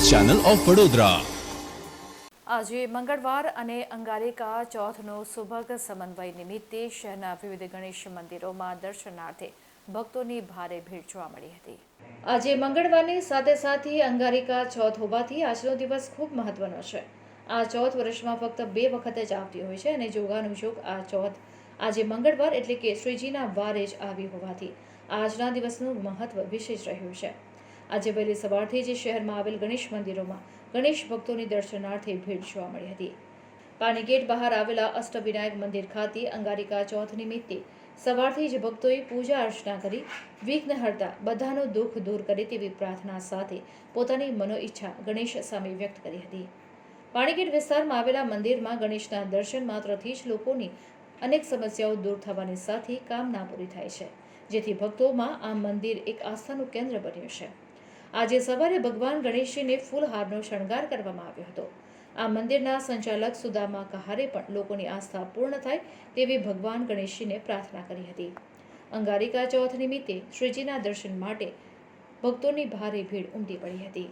Channel of Vadodara. આજે મંગળવાર અને અંગારિકા ચોથનો સુભગ સમન્વય નિમિત્તે શહેરના વિવિધ ગણેશ મંદિરોમાં દર્શનાર્થે ભક્તોની ભારે ભીડ જોવા મળી હતી। આજે મંગળવારની સાથે સાથે અંગારિકા ચોથ હોવાથી આજનો દિવસ ખૂબ મહત્વનો છે। આ ચોથ વર્ષમાં ફક્ત 2 વખત જ આવતી હોય છે અને જોગાનુજોગ આ ચોથ આજે મંગળવાર એટલે કે શ્રીજીના વારે જ આવી હોવાથી આજના દિવસનું મહત્વ વિશેષ રહ્યું છે। આજે વહેલી સવારથી જ શહેરમાં આવેલ ગણેશ મંદિરોમાં ગણેશ ભક્તોની દર્શનાર્થે ભીડ જોવા મળી હતી। પાણીગેટ બહાર આવેલા અષ્ટવિનાયક મંદિર ખાતે અંગારિકા ચોથ નિમિત્તે સવારથી જ ભક્તોએ પૂજા અર્ચના કરી વિઘ્નહર્તા બધાનું દુઃખ દૂર કરે તેવી પ્રાર્થના સાથે પોતાની મનોઈચ્છા ગણેશ સામે વ્યક્ત કરી હતી। પાણીગેટ વિસ્તારમાં આવેલા મંદિરમાં ગણેશના દર્શન માત્રથી જ લોકોની અનેક સમસ્યાઓ દૂર થવાની સાથે કામના પૂરી થાય છે, જેથી ભક્તોમાં આ મંદિર એક આસ્થાનું કેન્દ્ર બન્યું છે। આજે સવારે ભગવાન ગણેશજીને ફૂલહારનો શણગાર કરવામાં આવ્યો હતો। આ મંદિરના સંચાલક સુદામા કહારે પણ લોકોની આસ્થા પૂર્ણ થાય તેવી ભગવાન ગણેશજીને પ્રાર્થના કરી હતી। અંગારિકા ચોથ નિમિત્તે શ્રીજીના દર્શન માટે ભક્તોની ભારે ભીડ ઉમટી પડી હતી।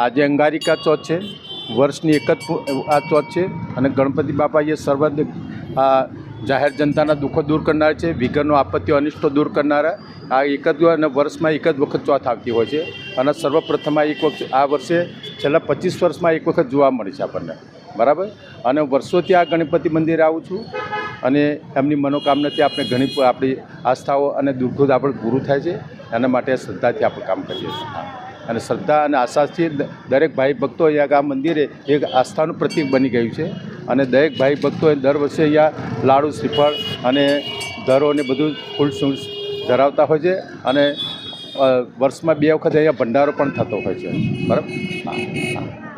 આજે અંગારિકા ચોથ છે। વર્ષની એક જ આ ચોથ છે અને ગણપતિ બાપા એ સર્વ જાહેર જનતાના દુઃખો દૂર કરનાર છે, વિઘ્નો આપત્તિઓ અનિષ્ટો દૂર કરનારા આ એક જ અને વર્ષમાં એક જ વખત ચોથ આવતી હોય છે અને સર્વપ્રથમ આ વર્ષે છેલ્લા 25 વર્ષમાં એક વખત જોવા મળી છે આપણને, બરાબર। અને વર્ષોથી આ ગણપતિ મંદિરે આવું છું અને એમની મનોકામનાથી આપણે ઘણી આપણી આસ્થાઓ અને દુઃખો આપણે પૂરું થાય છે, એના માટે શ્રદ્ધાથી આપણે કામ કરીએ છીએ અને શ્રદ્ધા અને આશાથી દરેક ભાઈ ભક્તો અહીંયા આ મંદિરે એક આસ્થાનું પ્રતીક બની ગયું છે અને દરેક ભાઈ ભક્તો દર વર્ષે અહીંયા લાડુ શ્રીફળ અને દરો ને બધું ફૂલ ધરાવતા હોય છે અને વર્ષમાં 2 વખત અહીંયા ભંડારો પણ થતો હોય છે, બરાબર।